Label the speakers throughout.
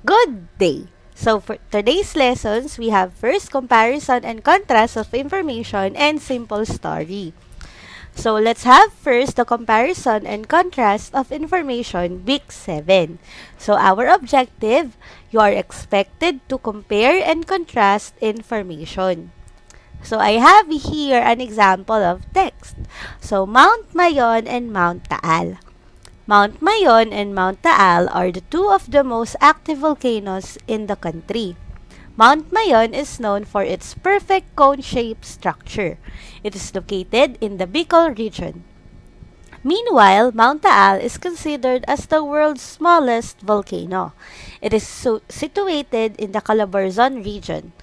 Speaker 1: Good day! So for today's lessons, we have first comparison and contrast of information and simple story. So let's have first the comparison and contrast of information week 7. So our objective, you are expected to compare and contrast information. So I have here an example of text. So Mount Mayon and Mount Taal. Mount Mayon and Mount Taal are the two of the most active volcanoes in the country. Mount Mayon is known for its perfect cone-shaped structure. It is located in the Bicol region. Meanwhile, Mount Taal is considered as the world's smallest volcano. It is situated in the Calabarzon region.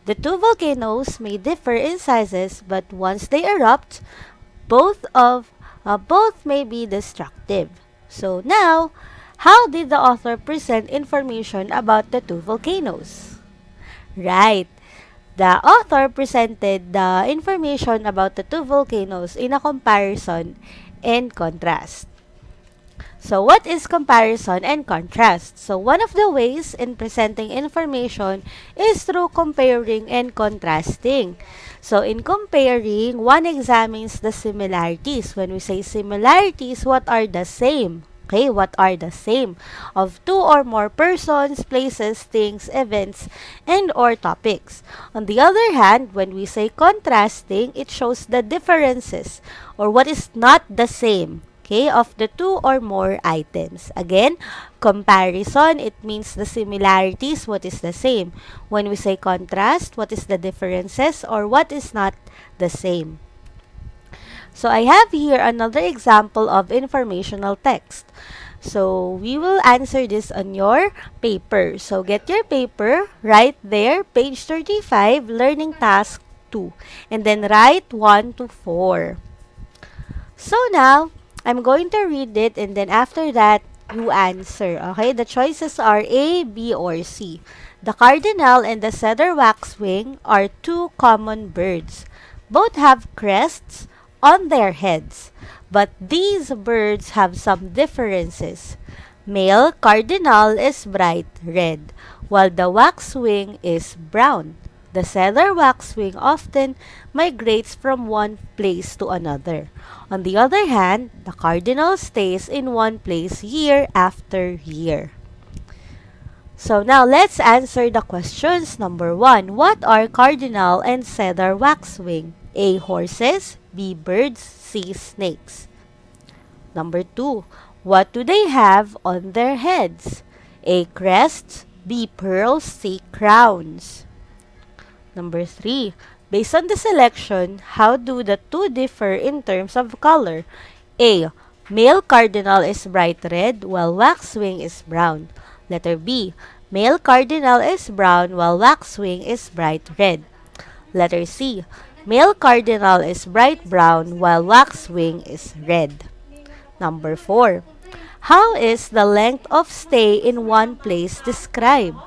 Speaker 1: The two volcanoes may differ in sizes, but once they erupt, both may be destructive. So now, how did the author present information about the two volcanoes? Right. The author presented the information about the two volcanoes in a comparison and contrast. So what is comparison and contrast? So one of the ways in presenting information is through comparing and contrasting. So in comparing, one examines the similarities. When we say similarities, what are the same? Okay, what are the same of two or more persons, places, things, events, and or topics. On the other hand, when we say contrasting, it shows the differences or what is not the same, okay, of the two or more items. Again, comparison, it means the similarities, what is the same. When we say contrast, what is the differences or what is not the same. So I have here another example of informational text. So we will answer this on your paper. So get your paper right there, page 35, learning task 2. And then write 1 to 4. So now, I'm going to read it and then after that, you answer. Okay, the choices are A, B, or C. The cardinal and the cedar waxwing are two common birds. Both have crests on their heads, but these birds have some differences. Male cardinal is bright red, while the waxwing is brown. The cedar waxwing often migrates from one place to another. On the other hand, the cardinal stays in one place year after year. So now let's answer the questions. Number 1. What are cardinal and cedar waxwing? A. Horses. B. Birds. C. Snakes. Number 2. What do they have on their heads? A. Crests. B. Pearls. C. Crowns. Number 3. Based on the selection, how do the two differ in terms of color? A. Male cardinal is bright red while waxwing is brown. Letter B. Male cardinal is brown while waxwing is bright red. Letter C. Male cardinal is bright brown while waxwing is red. Number 4. How is the length of stay in one place described?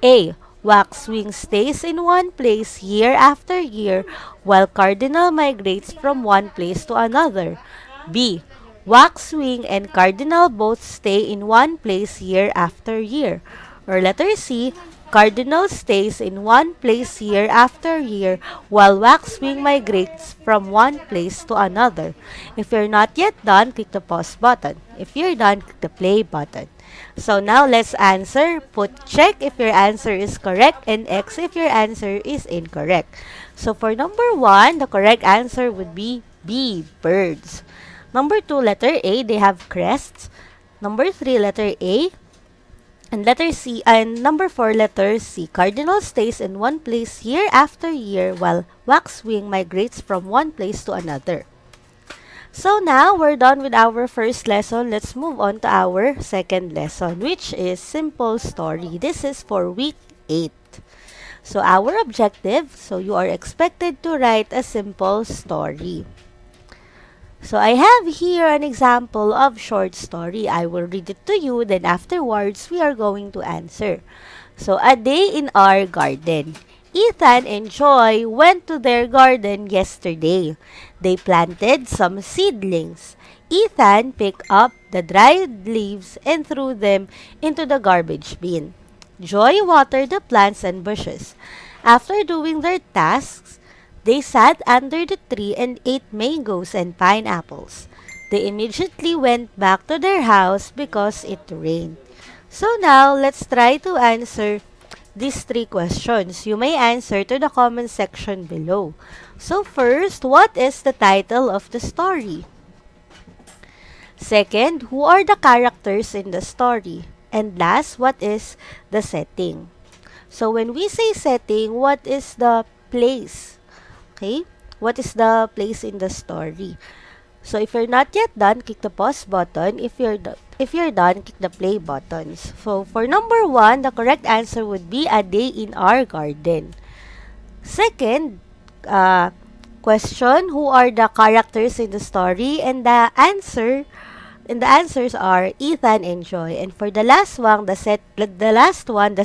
Speaker 1: A. Waxwing stays in one place year after year while cardinal migrates from one place to another. B. Waxwing and cardinal both stay in one place year after year. Or letter C. Cardinal stays in one place year after year while waxwing migrates from one place to another. If you're not yet done, click the pause button. If you're done, click the play button. So now let's answer. Put check if your answer is correct and X if your answer is incorrect. So for number 1, the correct answer would be B, birds. Number 2, letter A, they have crests. Number 3, letter A. And letter C, and number 4, letter C. Cardinal stays in one place year after year while waxwing migrates from one place to another. So now, we're done with our first lesson. Let's move on to our second lesson, which is simple story. This is for week 8. So our objective, so you are expected to write a simple story. So I have here an example of short story. I will read it to you, then afterwards we are going to answer. So a day in our garden. Ethan and Joy went to their garden yesterday. They planted some seedlings. Ethan picked up the dried leaves and threw them into the garbage bin. Joy watered the plants and bushes. After doing their tasks, they sat under the tree and ate mangoes and pineapples. They immediately went back to their house because it rained. So now, let's try to answer these three questions. You may answer to the comment section below. So first, what is the title of the story? Second, who are the characters in the story? And last, what is the setting? So when we say setting, what is the place? Okay? What is the place in the story? So if you're not yet done, click the pause button. If you're done, click the play buttons. So for number 1, the correct answer would be a day in our garden. Second, question, who are the characters in the story? And the answers are Ethan and Joy. And for the last one, the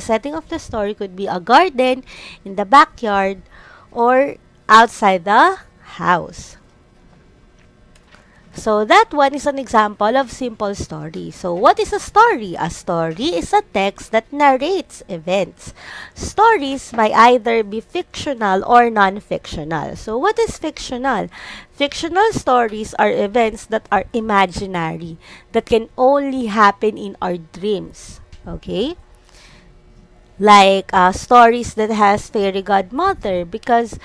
Speaker 1: setting of the story could be a garden, in the backyard, or outside the house. So that one is an example of simple story. So what is a story? A story is a text that narrates events. Stories may either be fictional or non-fictional. So what is fictional? Fictional stories are events that are imaginary, that can only happen in our dreams. Okay? Like stories that has fairy godmother, because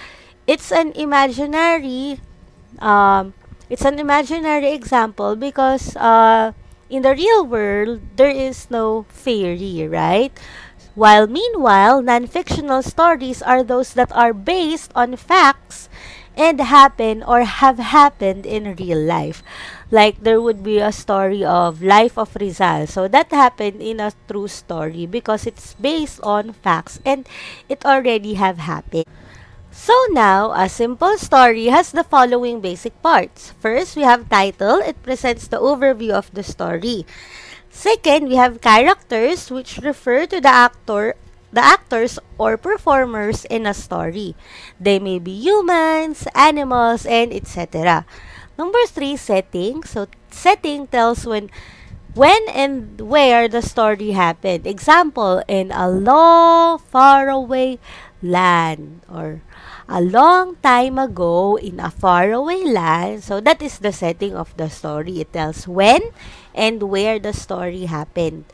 Speaker 1: it's an imaginary example, because in the real world, there is no fairy, right? While meanwhile, non-fictional stories are those that are based on facts and happen or have happened in real life. Like there would be a story of Life of Rizal. So that happened in a true story because it's based on facts and it already have happened. So now, a simple story has the following basic parts. First, we have title. It presents the overview of the story. Second, we have characters, which refer to the actors or performers in a story. They may be humans, animals, and etc. Number 3, setting. So setting tells when and where the story happened. Example, in a long, faraway land, or a long time ago in a faraway land. So that is the setting of the story. It tells when and where the story happened.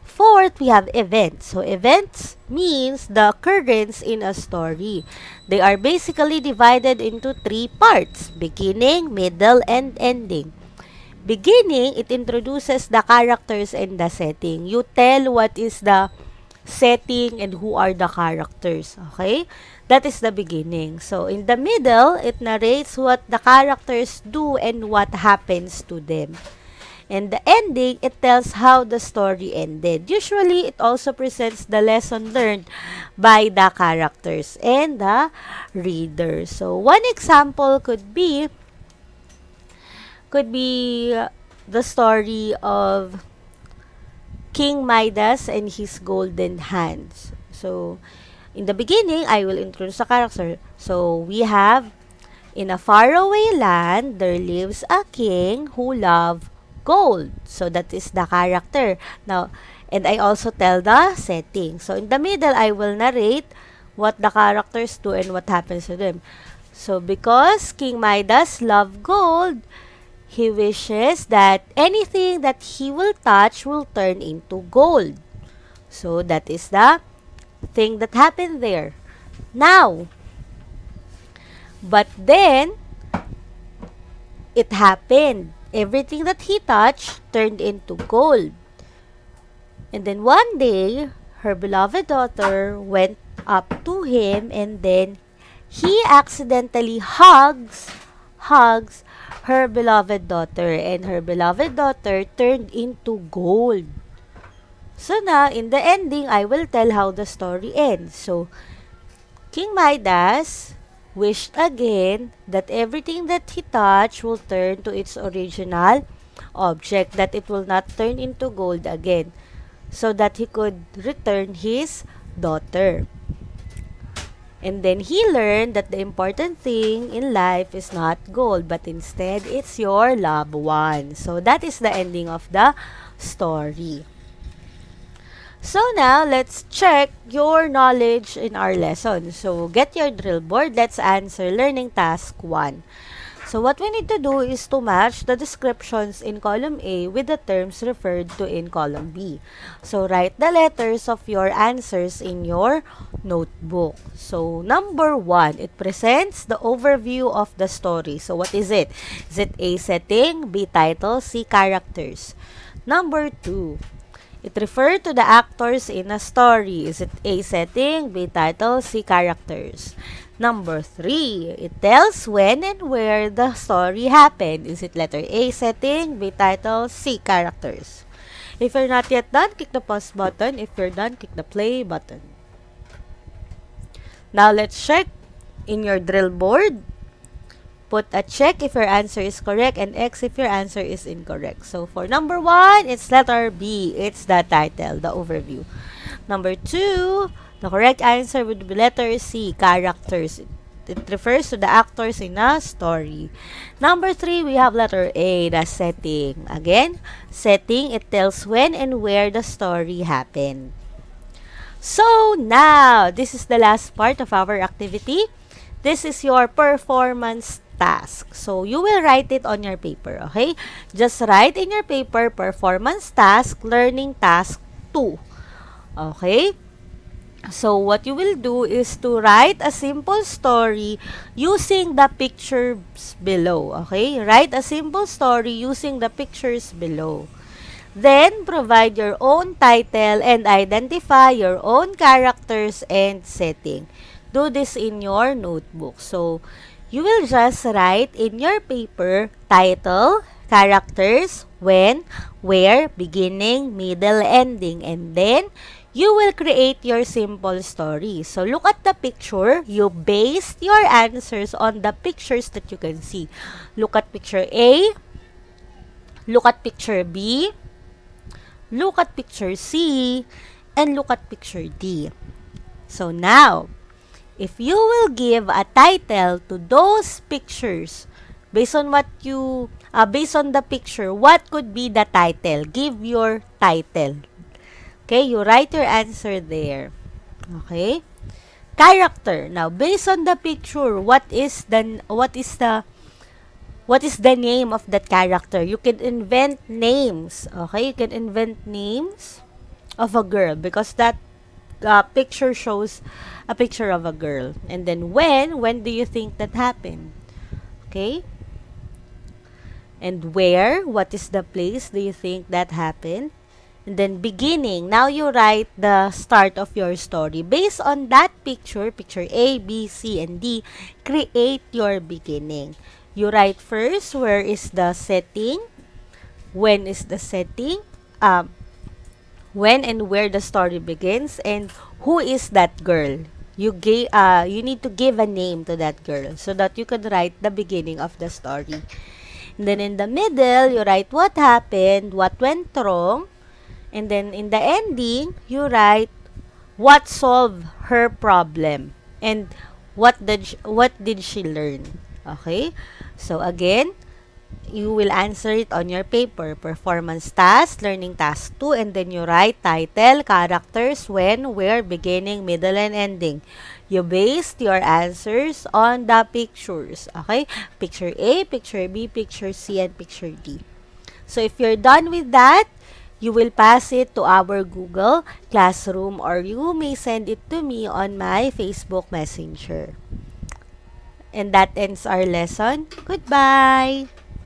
Speaker 1: Fourth, we have events. So events means the occurrence in a story. They are basically divided into 3 parts: beginning, middle, and ending. Beginning, it introduces the characters and the setting. You tell what is the setting and who are the characters. Okay? That is the beginning. So, in the middle, it narrates what the characters do and what happens to them. And the ending, it tells how the story ended. Usually, it also presents the lesson learned by the characters and the reader. So, one example could be the story of King Midas and his golden hands. So, in the beginning, I will introduce a character. So, we have, in a faraway land, there lives a king who loved gold. So, that is the character. Now, and I also tell the setting. So, in the middle, I will narrate what the characters do and what happens to them. So, because King Midas loved gold, he wishes that anything that he will touch will turn into gold. So, that is the thing that happened there. Now, but then, it happened. Everything that he touched turned into gold. And then one day, her beloved daughter went up to him, and then he accidentally hugs her beloved daughter, and her beloved daughter turned into gold. So now, in the ending, I will tell how the story ends. So, King Midas wished again that everything that he touched will turn to its original object, that it will not turn into gold again, so that he could return his daughter. And then he learned that the important thing in life is not gold, but instead it's your loved one. So that is the ending of the story. So now, let's check your knowledge in our lesson. So, get your drill board. Let's answer learning task 1. So, what we need to do is to match the descriptions in column A with the terms referred to in column B. So, write the letters of your answers in your notebook. So, number 1, it presents the overview of the story. So, what is it? Is it A, setting, B, title, C, characters? Number 2, it refers to the actors in a story. Is it A, setting, B, title, C, characters? Number 3, it tells when and where the story happened. Is it letter A, setting, B, title, C, characters? If you're not yet done, click the pause button. If you're done, click the play button. Now, let's check in your drill board. Put a check if your answer is correct and X if your answer is incorrect. So, for number 1, it's letter B. It's the title, the overview. Number 2, the correct answer would be letter C, characters. It refers to the actors in a story. Number 3, we have letter A, the setting. Again, setting, it tells when and where the story happened. So, now, this is the last part of our activity. This is your performance task. So, you will write it on your paper, okay? Just write in your paper, performance task, learning task 2. Okay? So, what you will do is to write a simple story using the pictures below. Okay? Write a simple story using the pictures below. Then, provide your own title and identify your own characters and setting. Do this in your notebook. So, you will just write in your paper title, characters, when, where, beginning, middle, ending, and then you will create your simple story. So, look at the picture. You based your answers on the pictures that you can see. Look at picture A. Look at picture B. Look at picture C. And look at picture D. So, now, if you will give a title to those pictures, based on based on the picture, what could be the title? Give your title. Okay, you write your answer there. Okay? Character. Now, based on the picture, what is the name of that character? You can invent names. Okay? You can invent names of a girl because that picture shows a picture of a girl. And then when do you think that happened? Okay? And where? What is the place do you think that happened? And then beginning. Now you write the start of your story. Based on that picture, picture A, B, C, and D, create your beginning. You write first, where is the setting? When is the setting? When and where the story begins, and who is that girl? You need to give a name to that girl so that you could write the beginning of the story. And then in the middle, you write what happened, what went wrong, and then in the ending, you write what solved her problem and what did she learn. Okay? So again, you will answer it on your paper. Performance task, learning task 2, and then you write title, characters, when, where, beginning, middle, and ending. You based your answers on the pictures. Okay? Picture A, picture B, picture C, and picture D. So if you're done with that, you will pass it to our Google Classroom, or you may send it to me on my Facebook Messenger. And that ends our lesson. Goodbye!